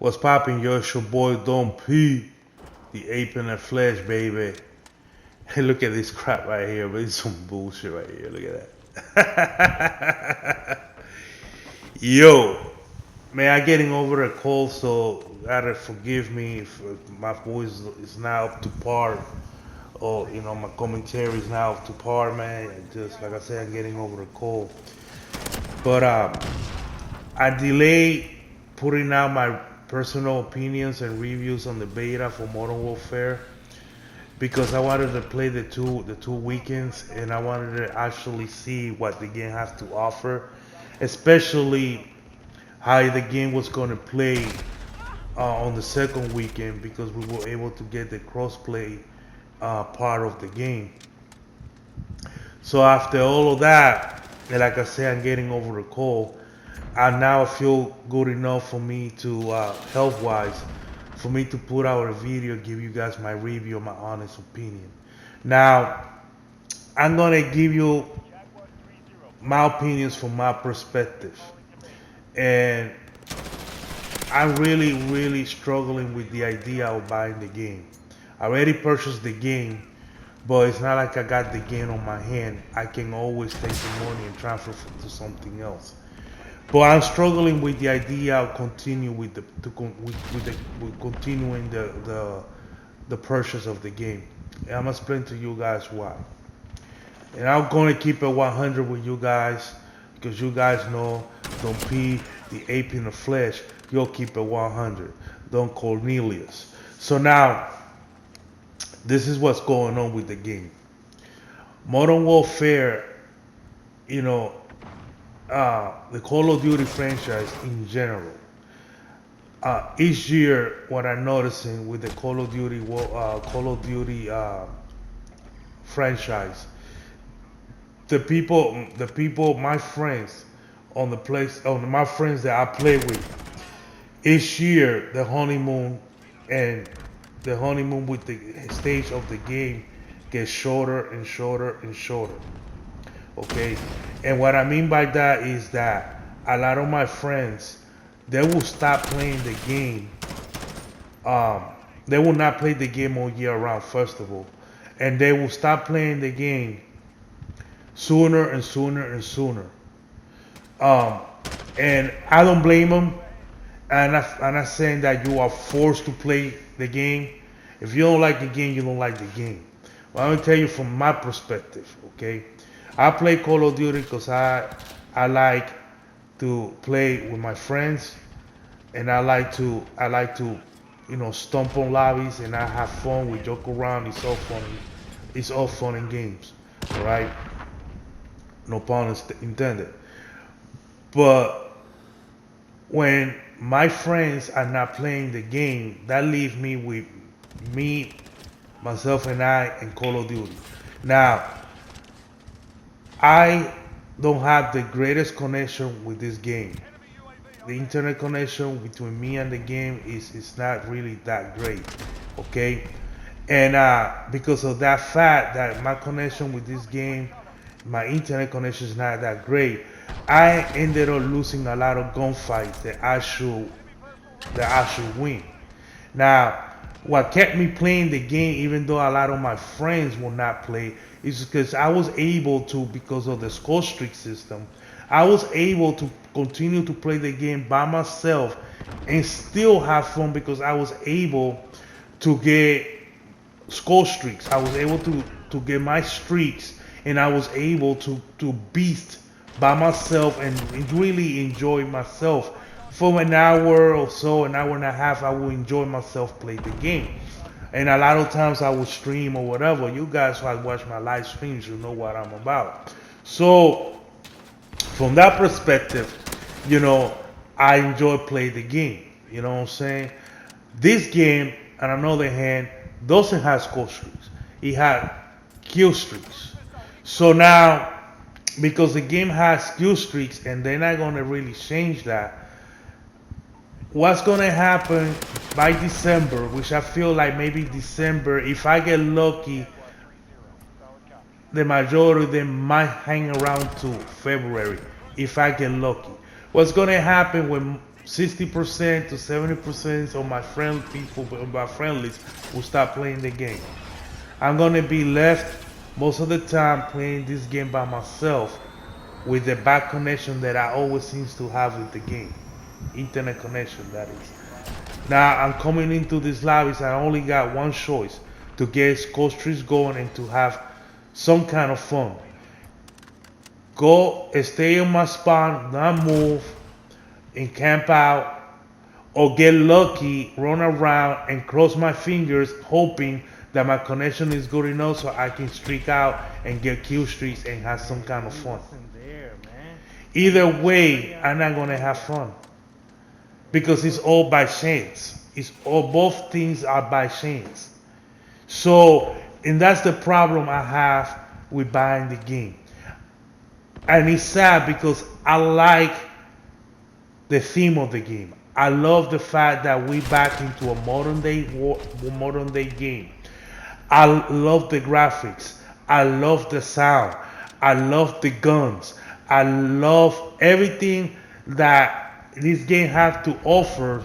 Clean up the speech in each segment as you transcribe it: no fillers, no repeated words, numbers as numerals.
What's poppin', yo? It's your boy Don P, the ape in the flesh, baby. Hey, look at this crap right here, but it's some bullshit right here. Look at that. Yo, man, I'm getting over a cold, so gotta forgive me if my voice is now up to par, or my commentary is now up to par, man. Just like I said, I'm getting over a cold, but I delayed putting out my personal opinions and reviews on the beta for Modern Warfare because I wanted to play the two weekends, and I wanted to actually see what the game has to offer, especially how the game was going to play on the second weekend, because we were able to get the crossplay part of the game. So after all of that, and like I said, I'm getting over the cold. I now feel good enough for me to, health-wise, for me to put out a video, give you guys my review, my honest opinion. Now, I'm gonna give you my opinions from my perspective, and I'm really, really struggling with the idea of buying the game. I already purchased the game, but it's not like I got the game on my hand. I can always take the money and transfer it to something else. But I'm struggling with the idea of continue with continuing the purchase of the game. And I'm gonna explain to you guys why. And I'm gonna keep it 100 with you guys, because you guys know Don't P, the ape in the flesh. You'll keep it 100. Don't Cornelius. So now, this is what's going on with the game. Modern Warfare, the Call of Duty franchise in general. Each year, what I'm noticing with the Call of Duty franchise, the people, my friends my friends that I play with, each year the honeymoon with the stage of the game gets shorter and shorter and shorter. Okay, and what I mean by that is that a lot of my friends, they will stop playing the game. They will not play the game all year round, first of all, and they will stop playing the game sooner and sooner and sooner. And I don't blame them. I'm not saying that you are forced to play the game. If you don't like the game, you don't like the game. But I'm gonna tell you from my perspective, okay? I play Call of Duty because I like to play with my friends, and I like to stomp on lobbies, and I have fun. We joke around. It's all fun. It's all fun in games, all right? No pun intended. But when my friends are not playing the game, that leaves me with myself and I, and Call of Duty. Now, I don't have the greatest connection with this game. The internet connection between me and the game is not really that great, okay? And because of that fact that my connection with this game, my internet connection is not that great, I ended up losing a lot of gunfights that I should win. Now, what kept me playing the game, even though a lot of my friends will not play, is because I was able to, because of the score streak system, I was able to continue to play the game by myself and still have fun, because I was able to get score streaks. I was able to get my streaks, and I was able to beast by myself and really enjoy myself. For an hour or so, an hour and a half, I will enjoy myself play the game. And a lot of times I will stream or whatever. You guys who watch my live streams, you know what I'm about. So from that perspective, I enjoy playing the game. You know what I'm saying? This game, on the other hand, doesn't have score streaks. It had kill streaks. So now, because the game has kill streaks and they're not going to really change that, what's going to happen by December, which I feel like maybe December, if I get lucky, the majority of them might hang around to February, if I get lucky. What's going to happen 60% to 70% of my friend people, my friend list, will stop playing the game. I'm gonna be left most of the time playing this game by myself with the bad connection that I always seems to have with the game. Internet connection, that is. Now I'm coming into these lobbies. I only got one choice: to get score streaks going and to have some kind of fun. Go and stay in my spot, not move, and camp out, or get lucky, run around, and cross my fingers, hoping that my connection is good enough so I can streak out and get kill streaks and have some kind of fun. Either way, I'm not gonna have fun because it's all by chance. It's all both things are by chance. So, and that's the problem I have with buying the game. And it's sad because I like the theme of the game. I love the fact that we back into a modern day game. I love the graphics. I love the sound. I love the guns. I love everything that this game has to offer.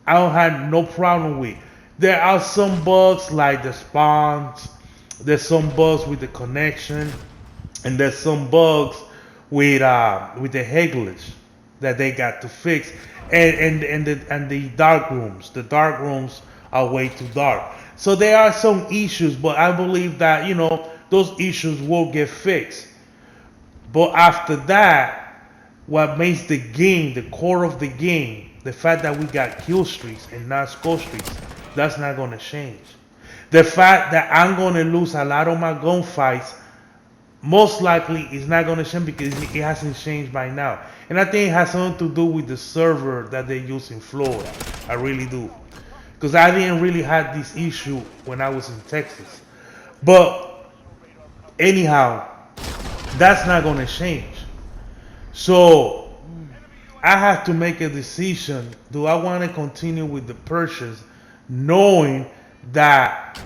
I don't have no problem with. There are some bugs like the spawns. There's some bugs with the connection, and there's some bugs with the glitch that they got to fix. And the dark rooms. The dark rooms are way too dark. So there are some issues, but I believe that those issues will get fixed. But after that, what makes the game, the core of the game, the fact that we got kill streaks and not score streaks, that's not gonna change. The fact that I'm gonna lose a lot of my gunfights, most likely is not gonna change because it hasn't changed by now. And I think it has something to do with the server that they use in Florida. I really do. Because I didn't really have this issue when I was in Texas. But anyhow, that's not gonna change. So I have to make a decision. Do I want to continue with the purchase, knowing that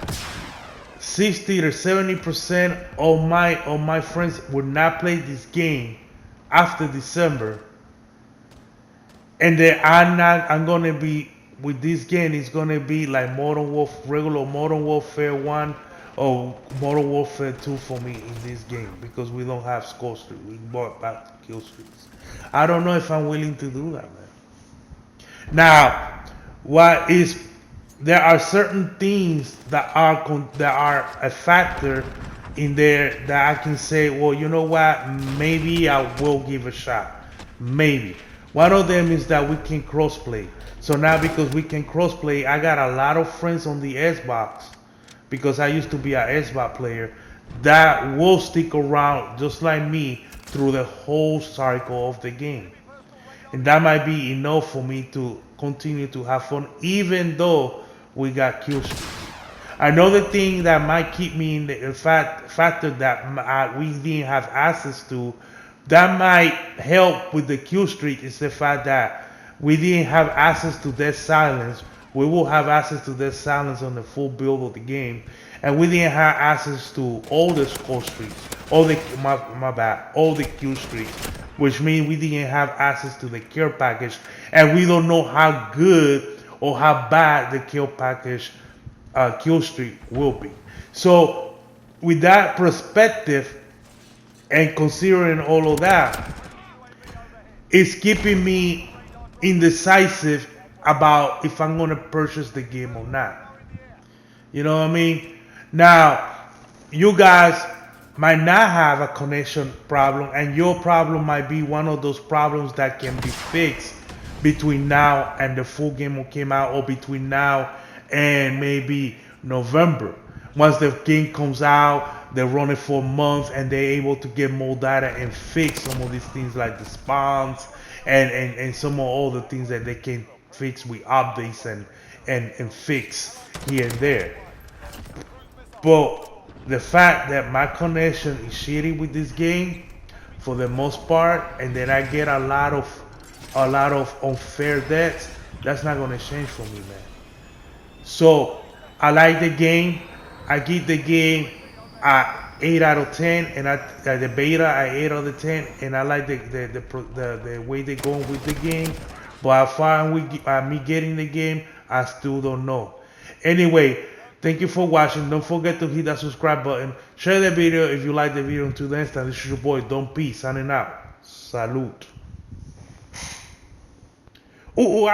60 to 70% of my friends would not play this game after December, and then I'm gonna be with this game. It's gonna be like regular Modern Warfare 1 or Modern Warfare 2 for me in this game, because we don't have score streaks. We bought back kill streaks. I don't know if I'm willing to do that, man. Now, there are certain things that are a factor in there that I can say, well, you know what? Maybe I will give a shot. Maybe. One of them is that we can crossplay. So now because we can crossplay, I got a lot of friends on the Xbox, because I used to be an Xbox player, that will stick around just like me through the whole cycle of the game. And that might be enough for me to continue to have fun, even though we got kill streaks. Another thing that might keep me in the factor that we didn't have access to, that might help with the kill streak, is the fact that we didn't have access to Dead Silence. We will have access to Dead Silence on the full build of the game, and we didn't have access to all the score streaks, all the kill streaks, which means we didn't have access to the care package, and we don't know how good or how bad the kill streak will be. So with that perspective and considering all of that, it's keeping me indecisive about if I'm going to purchase the game or not. You know what I mean? Now, you guys might not have a connection problem, and your problem might be one of those problems that can be fixed between now and the full game will come out, or between now and maybe November. Once the game comes out, they run it for a month and they're able to get more data and fix some of these things like the spawns and some of all the things that they can fix with updates and fix here and there. But the fact that my connection is shitty with this game for the most part, and then I get a lot of unfair deaths, that's not gonna change for me, man. So I like the game. I give the game 8 out of 10, and the beta I 8 out of 10, and I like the way they're going with the game. But as far as me getting the game, I still don't know. Anyway, thank you for watching. Don't forget to hit that subscribe button. Share the video if you like the video. Until next time, this is your boy Don P signing out. Salute. Ooh,